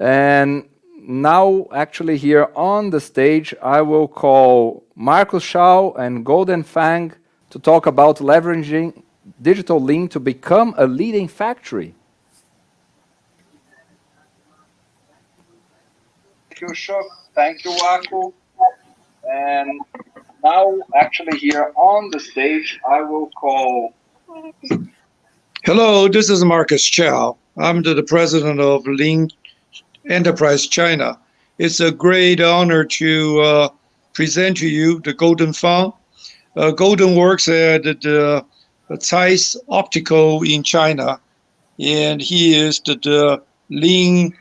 And now, actually, here on the stage, I will call Marcus Shao and Golden Fang to talk about leveraging digital lean to become a leading factory. Thank you, Shuk. Thank you, Waku. And now, actually, here on the stage, I will call. Hello, this is Marcus Chow. I'm the president of Lean Enterprise China. It's a great honor to present to you the Golden Fang. Golden works at the Zeiss Optical in China, and he is the Lean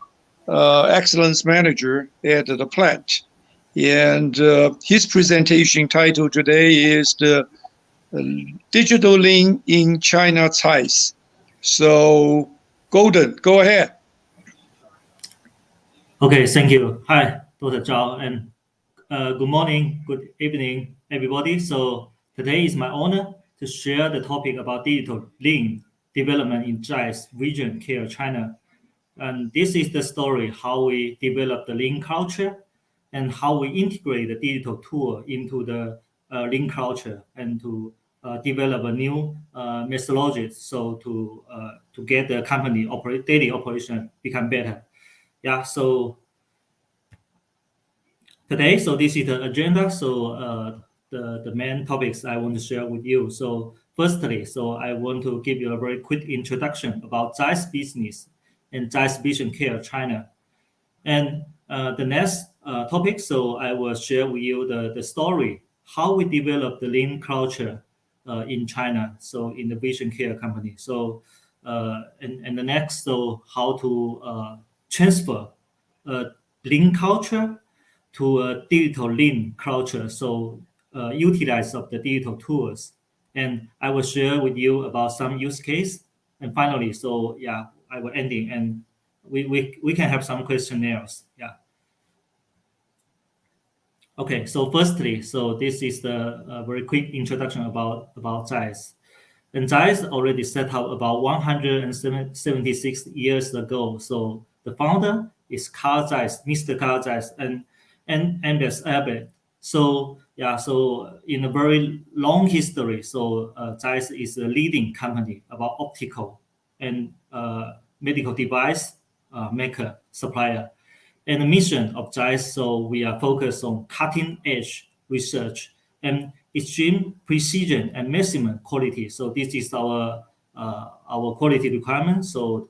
Excellence Manager at the plant. And his presentation title today is the Digital Lean in China Zeiss. So, Golden, go ahead. Okay, thank you. Hi, Dr. Zhao, and good morning, good evening, everybody. So today is my honor to share the topic about digital lean development in Zeiss Vision Care China. And this is the story how we develop the lean culture and how we integrate the digital tool into the lean culture and to develop a new methodologies so to get the company daily operation become better. Yeah, so today, so this is the agenda. So the main topics I want to share with you. So firstly, so I want to give you a very quick introduction about Zeiss business and Zeiss Vision Care China. And the next topic, so I will share with you the story, how we develop the lean culture in China, so in the vision care company. So and the next, so how to transfer lean culture to a digital lean culture, so utilize of the digital tools. And I will share with you about some use case. And finally, so yeah, I will ending and we can have some questionnaires. Yeah. Okay, so firstly, so this is the very quick introduction about Zeiss. And Zeiss already set up about 176 years ago. So the founder is Carl Zeiss, Mr. Carl Zeiss, and MS Abbott. So yeah, so in a very long history, so Zeiss is a leading company about optical and medical device maker supplier. And the mission of Zeiss, so we are focused on cutting edge research and extreme precision and maximum quality. So this is our quality requirement. So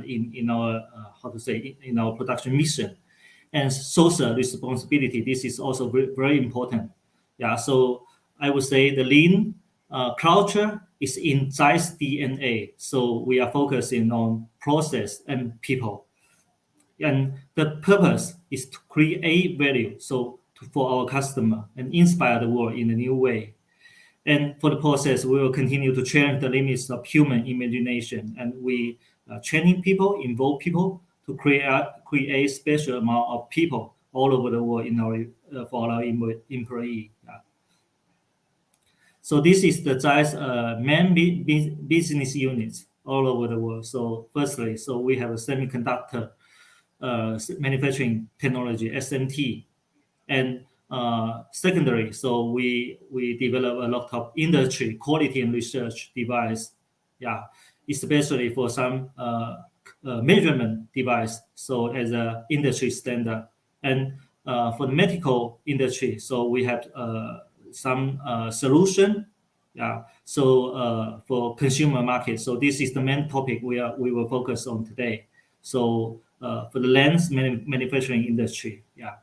in our how to say in our production mission and social responsibility, this is also very, very important. Yeah. So I would say the lean culture is in Zeiss DNA. So we are focusing on process and people. And the purpose is to create value for our customer and inspire the world in a new way. And for the process, we will continue to challenge the limits of human imagination, and we training people, involve people to create special amount of people all over the world in our for our employee. Yeah. So this is the Zeiss main business units all over the world. So firstly, so we have a semiconductor manufacturing technology (SMT), and secondary, so we develop a lot of industry quality and research device, yeah, especially for some measurement device, so as a industry standard, and for the medical industry, so we have some solution, yeah. So for consumer market, so this is the main topic we will focus on today. So for the lens manufacturing industry, yeah.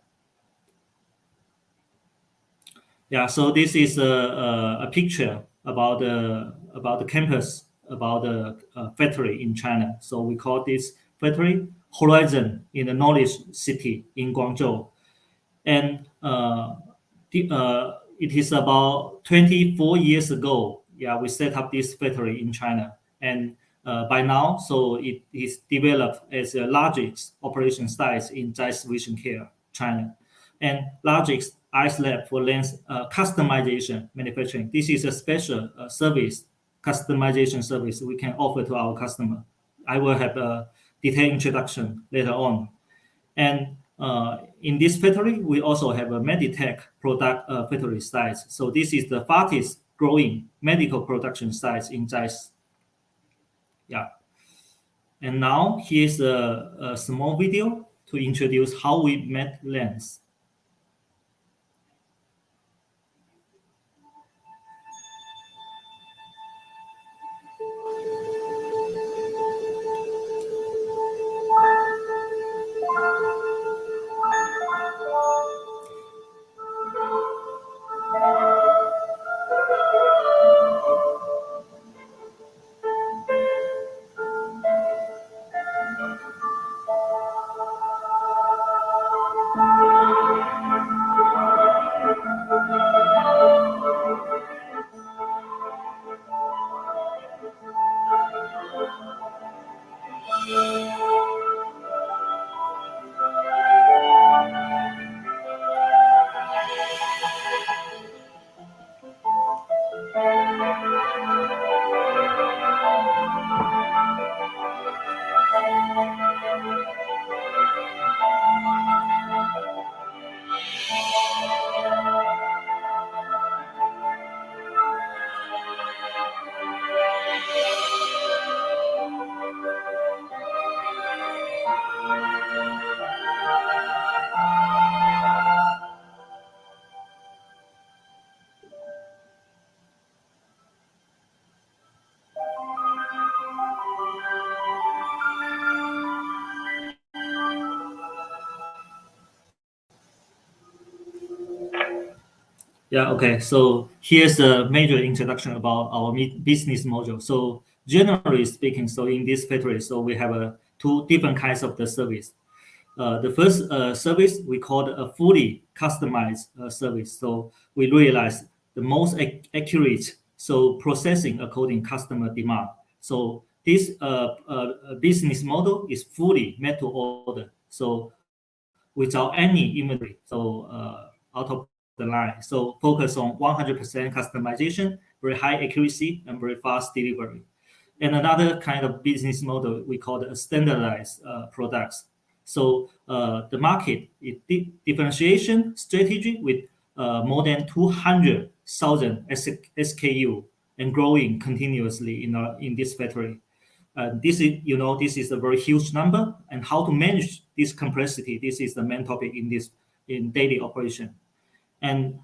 Yeah, so this is a picture about the campus, about the factory in China. So we call this factory Horizon in the Knowledge City in Guangzhou, and it is about 24 years ago. Yeah, we set up this factory in China, and by now, so it is developed as the largest operation size in Zeiss Vision Care China, and largest eyes lab for lens customization manufacturing. This is a special service, customization service we can offer to our customer. I will have a detailed introduction later on. And in this factory, we also have a Meditech product factory site. So this is the fastest growing medical production site in Zeiss. Yeah. And now here's a small video to introduce how we make lens. Yeah, okay. So here's a major introduction about our business model. So generally speaking, so in this factory, so we have two different kinds of the service. The first service we call a fully customized service. So we realize the most accurate so processing according customer demand. So this business model is fully made to order. So without any inventory. So out of the line. So focus on 100% customization, very high accuracy, and very fast delivery. And another kind of business model we call the standardized products. So the market is differentiation strategy with more than 200,000 SKU and growing continuously in this factory. This is a very huge number, and how to manage this complexity. This is the main topic in daily operation. And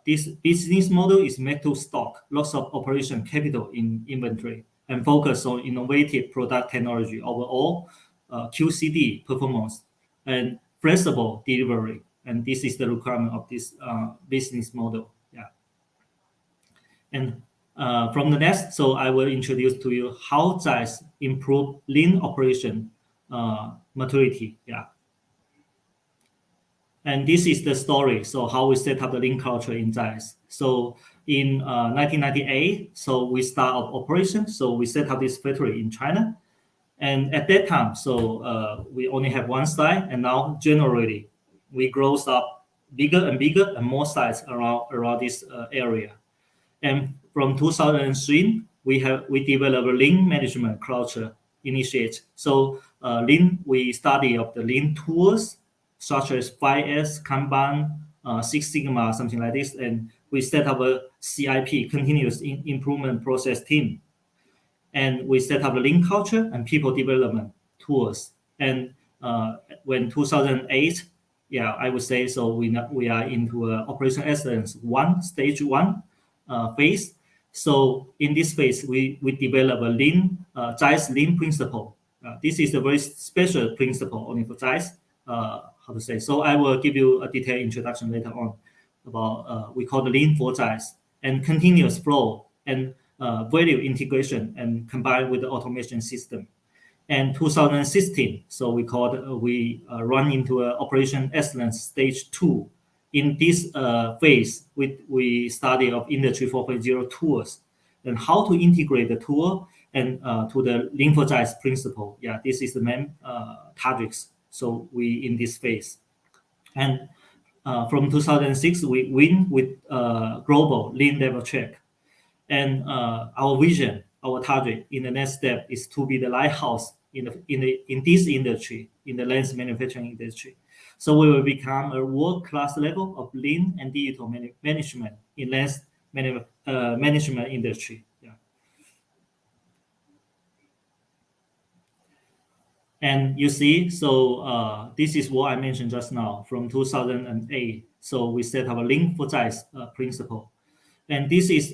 this business model is made to stock lots of operation capital in inventory and focus on innovative product technology overall, QCD performance, and flexible delivery. And this is the requirement of this business model. Yeah. And from the next, so I will introduce to you how Zeiss improve lean operation maturity. Yeah. And this is the story. So how we set up the lean culture in Zeiss. So in 1998, so we start our operation. So we set up this factory in China. And at that time, so we only have one site, and now generally we grow up bigger and bigger and more sites around this area. And from 2003, we developed a lean management culture initiate. So lean, we study of the lean tools such as 5S, Kanban, Six Sigma, something like this, and we set up a CIP, continuous improvement process team. And we set up a lean culture and people development tools. And when 2008, yeah, I would say so. We are into operation excellence stage one phase. So in this phase, we develop a lean Zeiss lean principle. This is a very special principle only for Zeiss. How to say? So I will give you a detailed introduction later on about we call the lean for Zeiss and continuous flow and value integration and combined with the automation system. And 2016, so we run into operation excellence stage 2. In this phase, we study of industry 4.0 tools and how to integrate the tool and to the lean for Zeiss principle. Yeah, this is the main targets. So we in this phase. And from 2006, we win with global lean level check. And our vision, our target in the next step is to be the lighthouse in this industry, in the lens manufacturing industry. So we will become a world-class level of lean and digital management in lens management industry. Yeah. And you see, so this is what I mentioned just now from 2008. So we set up a Lean for Zeiss principle, and this is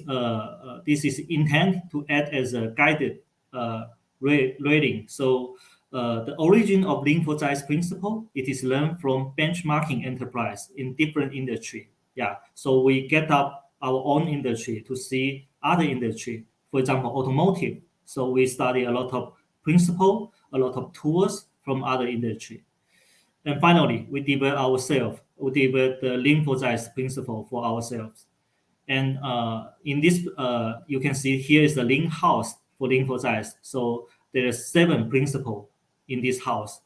intended to act as a guided rating. So the origin of Lean for Zeiss principle, it is learned from benchmarking enterprise in different industry. Yeah, so we get up our own industry to see other industry. For example, automotive. So we study a lot of principle, a lot of tools from other industry. And finally, we develop ourselves. We develop the Lean for Zeiss principle for ourselves. And in this, you can see here is the Lean house for Lean for Zeiss. So there are 7 principles in this house.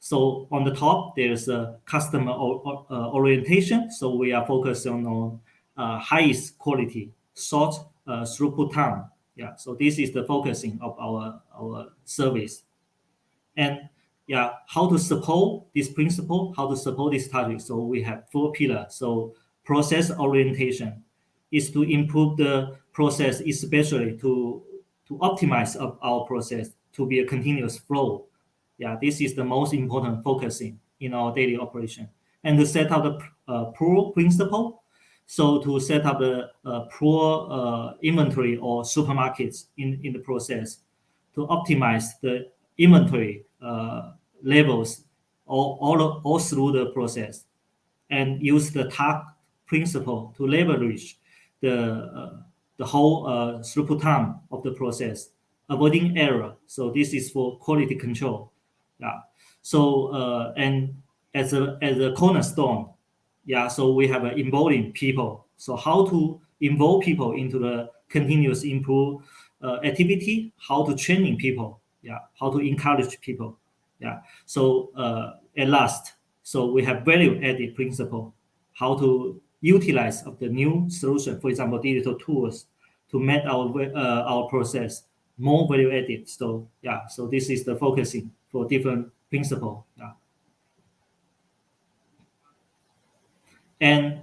So on the top, there's a customer orientation. So we are focusing on highest quality, short throughput time. Yeah, so this is the focusing of our service. And yeah, how to support this principle, how to support this target. So we have 4 pillars. So process orientation is to improve the process, especially to optimize our process to be a continuous flow. Yeah, this is the most important focusing in our daily operation. And to set up the poor principle, so to set up the poor inventory or supermarkets in the process, to optimize the inventory levels all through the process, and use the TAC principle to leverage the whole throughput time of the process, avoiding error. So this is for quality control. Yeah. So and as a cornerstone, yeah. So we have involving people. So how to involve people into the continuous improve activity? How to training people? Yeah. How to encourage people? Yeah. So at last, so we have value added principle. How to utilize of the new solution, for example, digital tools, to make our process more value added. So yeah. So this is the focusing for different principle. Yeah. And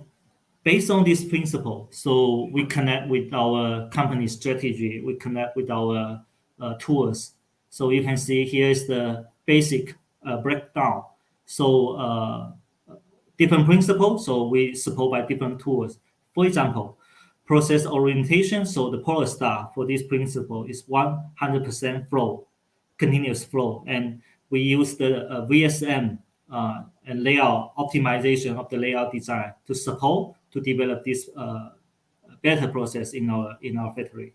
based on this principle, so we connect with our company strategy, we connect with our tools. So you can see here is the basic breakdown. So different principles, so we support by different tools. For example, process orientation, so the polar star for this principle is 100% flow, continuous flow. And we use the VSM and layout optimization of the layout design to support to develop this better process in our factory.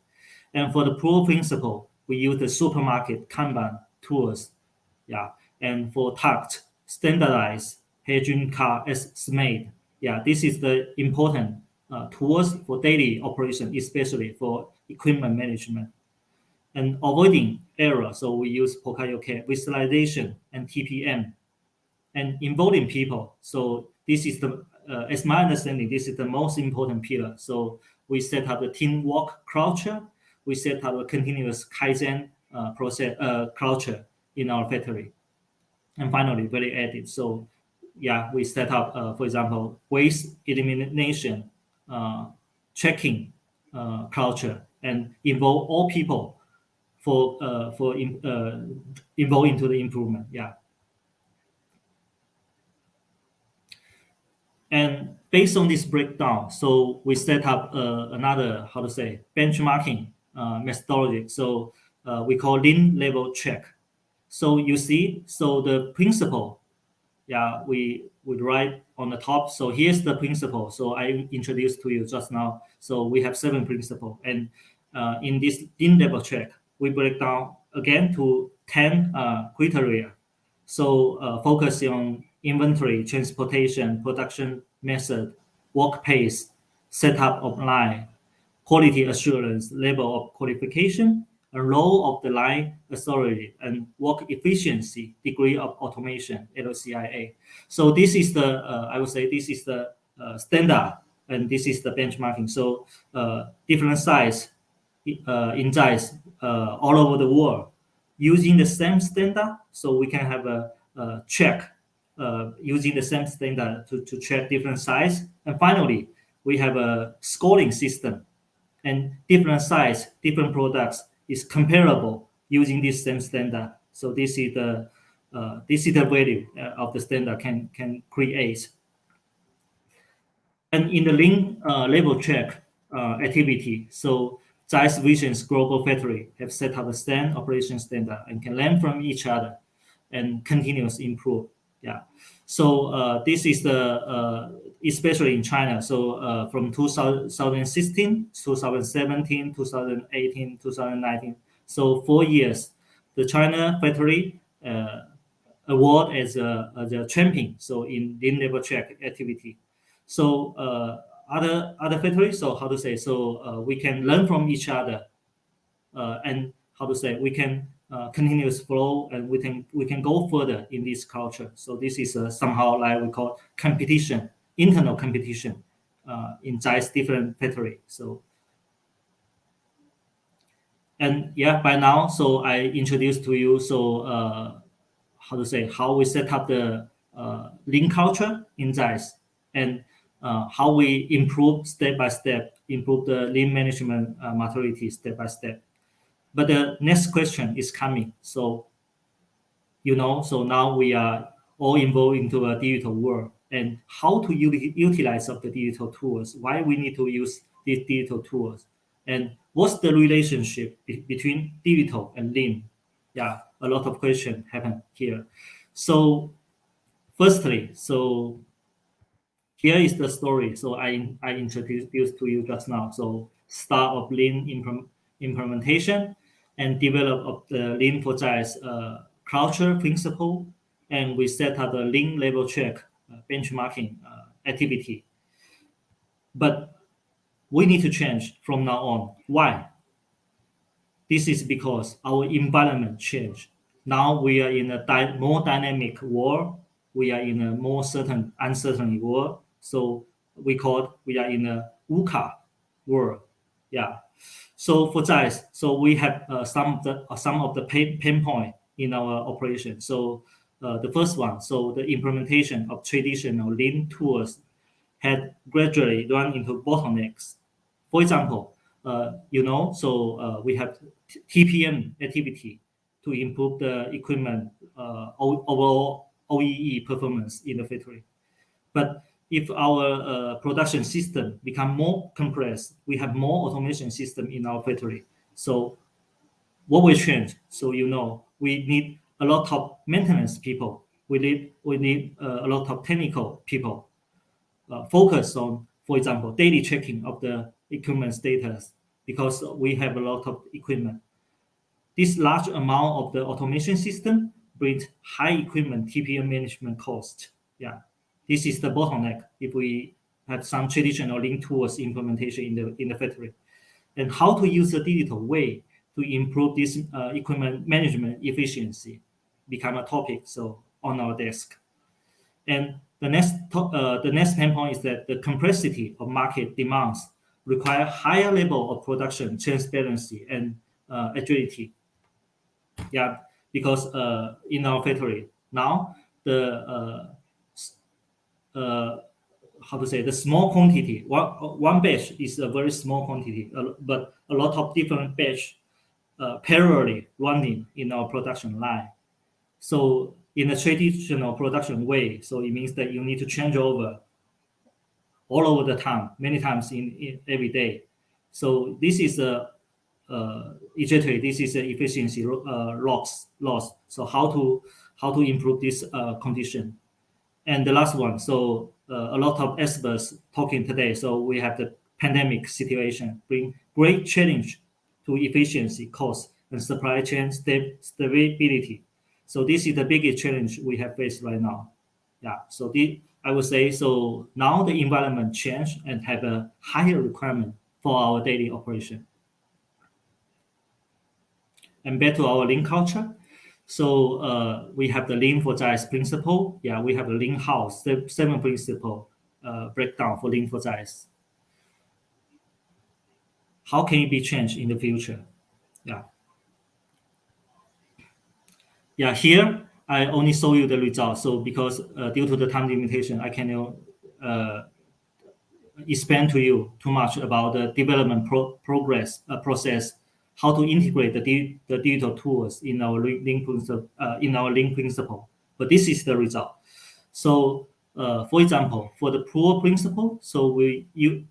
And for the pro principle, we use the supermarket Kanban tools. Yeah. And for TACT, standardized hedging car as SMAD. Yeah, this is the important tools for daily operation, especially for equipment management. And avoiding error, so we use Pokayoke, visualization, and TPM. And involving people, so this is the, as my understanding, this is the most important pillar. So we set up the teamwork culture, we set up a continuous Kaizen process culture in our factory. And finally, value added. So yeah, we set up, for example, waste elimination, checking culture, and involve all people for involve into the improvement. Yeah. And based on this breakdown, so we set up another, how to say, benchmarking methodology. So we call lean level check. So you see, so the principle, yeah, we would write on the top. So here's the principle. So I introduced to you just now. So we have 7 principles. And in this lean level check, we break down again to 10 criteria. So focusing on inventory, transportation, production method, work pace, setup of line, quality assurance, level of qualification, and role of the line authority, and work efficiency, degree of automation, LCIA. So this is the, I would say this is the standard, and this is the benchmarking. So different size in Zeiss all over the world, using the same standard, so we can have a check using the same standard to check different size. And finally, we have a scoring system, and different size, different products is comparable using this same standard. So this is the value of the standard can create. And in the link level check activity, so Zeiss Vision's global factory have set up a stand operation standard and can learn from each other and continuously improve. Yeah. So this is the especially in China. So from 2016, 2017, 2018, 2019. So 4 years, the China factory award as a champion. So in link level check activity. So other factories, so how to say, so we can learn from each other, and how to say, we can continuous flow, and we can go further in this culture. So this is somehow like we call competition, internal competition in Zeiss different factory. So and yeah, by now, so I introduced to you, so how to say, how we set up the lean culture in Zeiss, and how we improve step by step, improve the lean management maturity step by step. But the next question is coming. So, so now we are all involved into a digital world, and how to utilize of the digital tools, why we need to use these digital tools, and what's the relationship between digital and lean? Yeah, a lot of questions happen here. So firstly, so here is the story. So I introduced to you just now. So start of lean implementation and develop of the lean for Zeiss culture principle, and we set up the lean level check benchmarking activity. But we need to change from now on. Why? This is because our environment changed. Now we are in a more dynamic world. We are in a more uncertain world. So we are in a VUCA world. Yeah. So for Zeiss, so we have some of the pain point in our operation. So the first one, so the implementation of traditional lean tools had gradually run into bottlenecks. For example, so we have TPM activity to improve the equipment overall OEE performance in the factory. But if our production system become more compressed, we have more automation system in our factory. So what will change? So we need a lot of maintenance people. We need a lot of technical people. Focus on, for example, daily checking of the equipment status, because we have a lot of equipment. This large amount of the automation system brings high equipment TPM management cost. Yeah, this is the bottleneck if we have some traditional lean tools implementation in the factory. And how to use the digital way to improve this equipment management efficiency become a topic so on our desk. And the next pain point is that the complexity of market demands require higher level of production transparency and agility. Yeah, because in our factory now, the how to say, the small quantity, one batch is a very small quantity, but a lot of different batch parallelly running in our production line. So in a traditional production way, so it means that you need to change over all over the time, many times in every day. So this is a this is an efficiency loss. So how to improve this condition? And the last one, so a lot of experts talking today. So we have the pandemic situation bring great challenge to efficiency, cost, and supply chain stability. So this is the biggest challenge we have faced right now. Yeah. So I would say, so now the environment changed and have a higher requirement for our daily operation. And back to our lean culture. So we have the lean for Zeiss principle. Yeah, we have the lean house, the 7 principle breakdown for lean for Zeiss. How can it be changed in the future? Yeah. yeah, here I only show you the results. So because due to the time limitation, I cannot explain to you too much about the development process, how to integrate the digital tools in our link principle. But this is the result. So, for example, for the poor principle, so we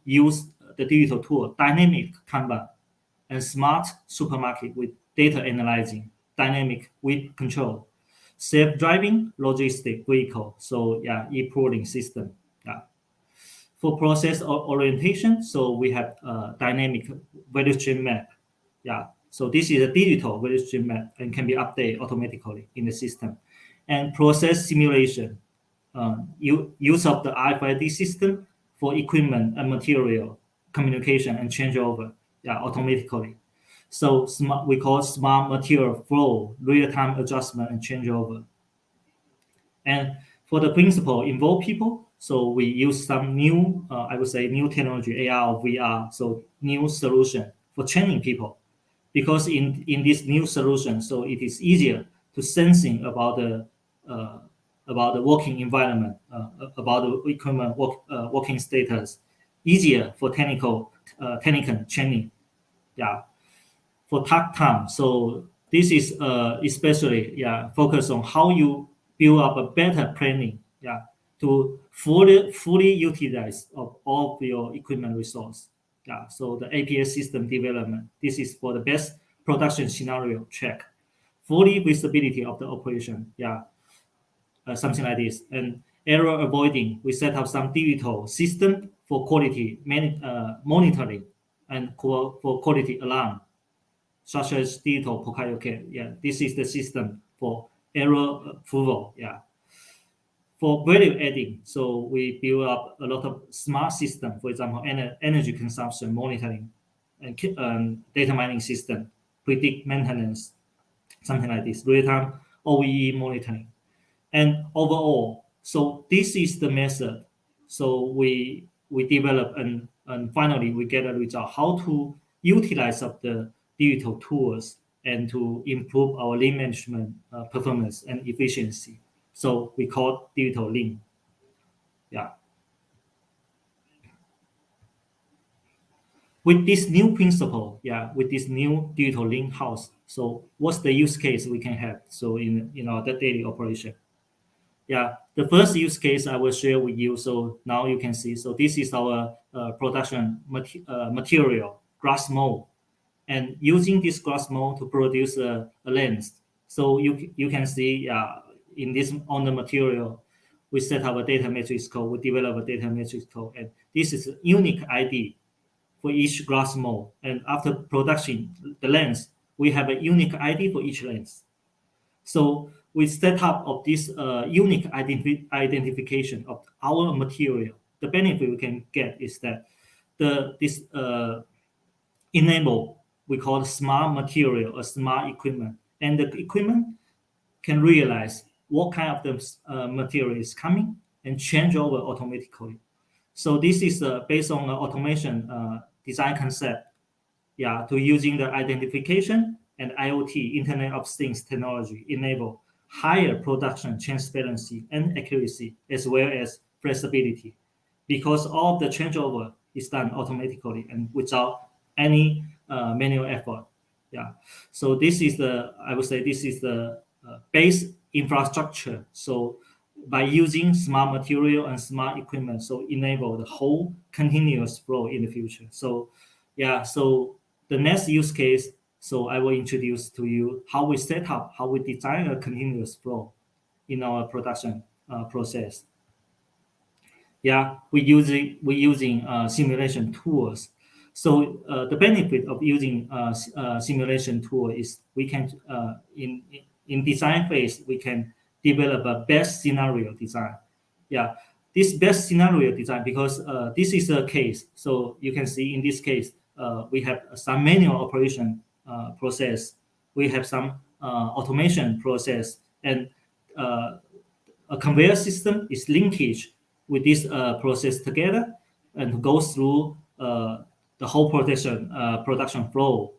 use the digital tool, dynamic Kanban, and smart supermarket with data analyzing, dynamic with control, self-driving logistic vehicle. So yeah, e-pooling system. Yeah. For process orientation, so we have dynamic value stream map. Yeah. So this is a digital value stream map and can be updated automatically in the system. And process simulation, use of the RFID system for equipment and material communication and changeover, yeah, automatically. So we call smart material flow, real-time adjustment and changeover. And for the principle involve people, so we use some new, I would say, new technology, AR or VR, so new solution for training people. Because in this new solution, so it is easier to sensing about the working environment, about the equipment working status, easier for technical training. Yeah, for task time. So this is especially focus on how you build up a better planning. Yeah, to fully utilize of all of your equipment resource. Yeah, so the APS system development. This is for the best production scenario check, fully visibility of the operation. Yeah, something like this. And error avoiding, we set up some digital system for quality monitoring and for quality alarm, such as digital Pokayoke. Yeah, this is the system for error approval. Yeah. For value adding, so we build up a lot of smart system, for example, energy consumption monitoring and data mining system, predict maintenance, something like this, real-time OEE monitoring. And overall, so this is the method. So we develop and finally we get a result how to utilize of the digital tools and to improve our lean management performance and efficiency. So we call digital lean. Yeah. With this new principle, with this new digital lean house, so what's the use case we can have? So in our daily operation. Yeah, the first use case I will share with you. So now you can see. So this is our production material, glass mold, and using this glass mold to produce a lens. So you can see in this on the material, we set up a data matrix code. We develop a data matrix code, and this is a unique ID for each glass mold. And after production, the lens, we have a unique ID for each lens. So we set up of this unique identification of our material. The benefit we can get is that this enable, we call smart material or smart equipment, and the equipment can realize what kind of the material is coming and change over automatically. So this is based on the automation design concept, to using the identification and IoT, Internet of Things technology, enable higher production transparency and accuracy, as well as flexibility, because all of the changeover is done automatically and without any manual effort. Yeah. So this is I would say this is the base infrastructure. So by using smart material and smart equipment, so enable the whole continuous flow in the future. So so the next use case, so I will introduce to you how we set up, how we design a continuous flow in our production process. Yeah, we're using simulation tools. So the benefit of using simulation tool is we can in design phase we can develop a best scenario design. Yeah, this best scenario design, because this is a case. So you can see in this case we have some manual operation process. We have some automation process, and a conveyor system is linkage with this process together and go through the whole production flow.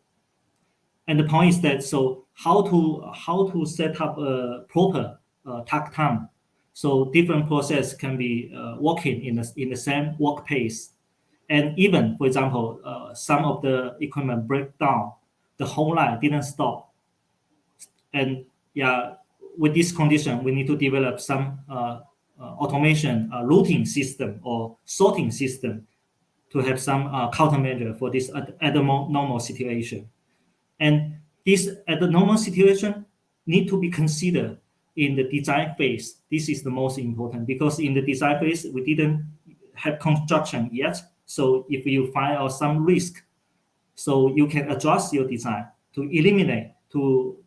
And the point is that, so how to set up a proper takt time. So different process can be working in the same work pace. And even, for example, some of the equipment break down, the whole line didn't stop. And yeah, with this condition, we need to develop some automation routing system or sorting system to have some countermeasure for this at the normal situation. And this at the normal situation need to be considered in the design phase. This is the most important because in the design phase, we didn't have construction yet. So if you find out some risk, so you can adjust your design to eliminate, to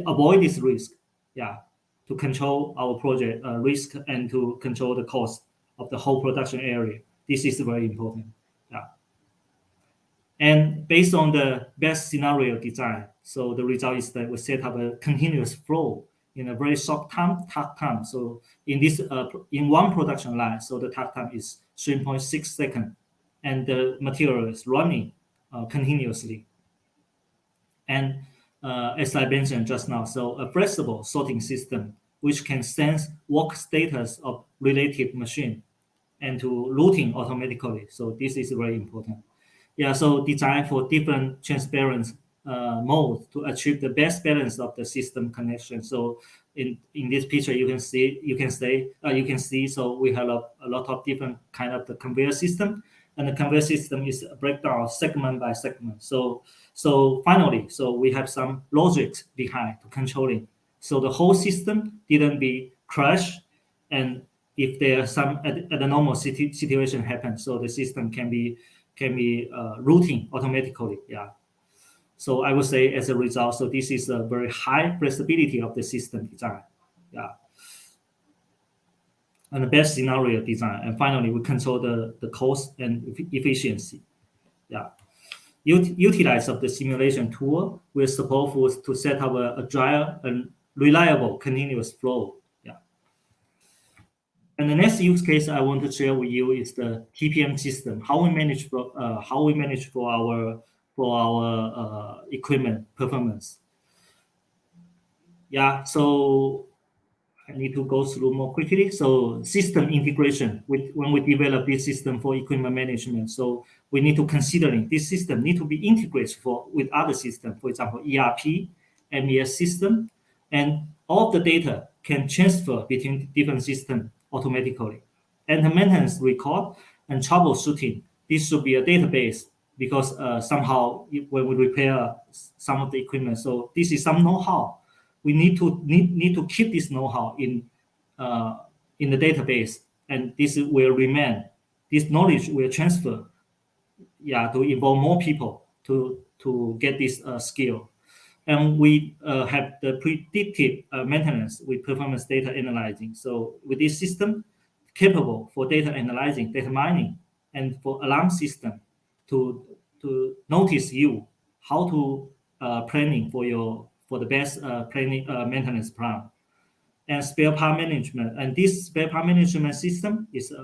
avoid this risk, to control our project risk and to control the cost of the whole production area. This is very important. And based on the best scenario design, so the result is that we set up a continuous flow in a very short takt time. So in this in one production line, so the takt time is 3.6 seconds, and the material is running continuously. And as I mentioned just now, so a flexible sorting system which can sense work status of related machine and to routing automatically. So this is very important. So design for different transparent modes to achieve the best balance of the system connection. So in this picture, you can see. So we have a lot of different kind of the conveyor system, and the conveyor system is a breakdown segment by segment. So finally, so we have some logic behind to controlling. So the whole system didn't be crashed, and if there's some at the normal situation happens, so the system can be routing automatically. So I would say as a result, so this is a very high flexibility of the system design. And the best scenario design. And finally, we control the cost and efficiency. Utilize of the simulation tool will support us to set up a agile and reliable continuous flow. And the next use case I want to share with you is the TPM system. How we manage for our equipment performance. So I need to go through more quickly. So system integration when we develop this system for equipment management. So we need to considering this system need to be integrated with other systems, for example, ERP, MES system, and all the data can transfer between different systems automatically. And the maintenance record and troubleshooting, this should be a database because somehow when we repair some of the equipment, so this is some know-how. We need to keep this know-how in the database, and this will remain. This knowledge will transfer, to involve more people to get this skill. And we have the predictive maintenance with performance data analyzing. So with this system, capable for data analyzing, data mining, and for alarm system to notice you how to planning for the best planning maintenance plan. And spare part management. And this spare part management system is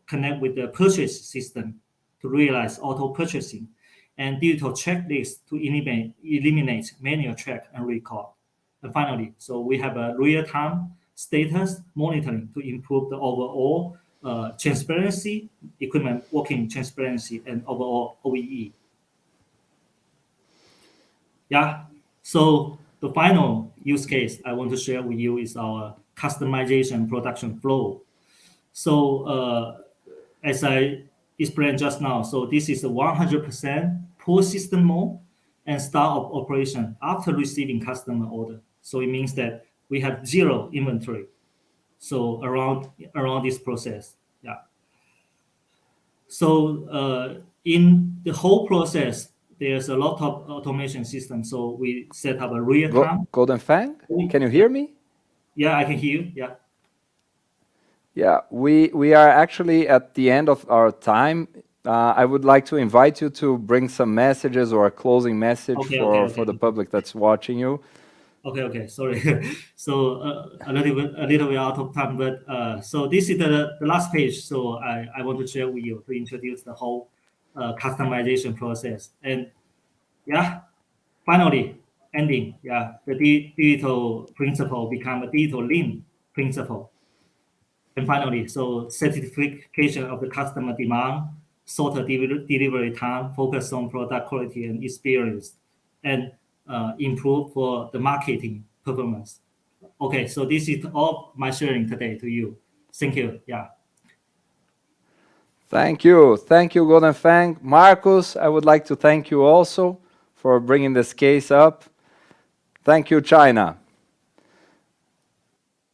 connect with the purchase system to realize auto purchasing, and digital checklist to eliminate manual track and record. And finally, so we have a real-time status monitoring to improve the overall transparency, equipment working transparency, and overall OEE. So the final use case I want to share with you is our customization production flow. So as I explained just now, so this is a 100% pull system mode and start of operation after receiving customer order. So it means that we have zero inventory. So around this process, So in the whole process, there's a lot of automation system. So we set up a real time. Golden Fang, can you hear me? Yeah, I can hear you. We are actually at the end of our time. I would like to invite you to bring some messages or a closing message for the public that's watching you. Okay. Sorry. So a little bit out of time, but so this is the last page. So I want to share with you to introduce the whole customization process. And finally, ending, the digital principle become a digital lean principle. And finally, so certification of the customer demand, shorter delivery time, focus on product quality and experience, and improve for the marketing performance. Okay, so this is all my sharing today to you. Thank you. Yeah. Thank you. Thank you, Golden Fang. Marcus, I would like to thank you also for bringing this case up. Thank you, China.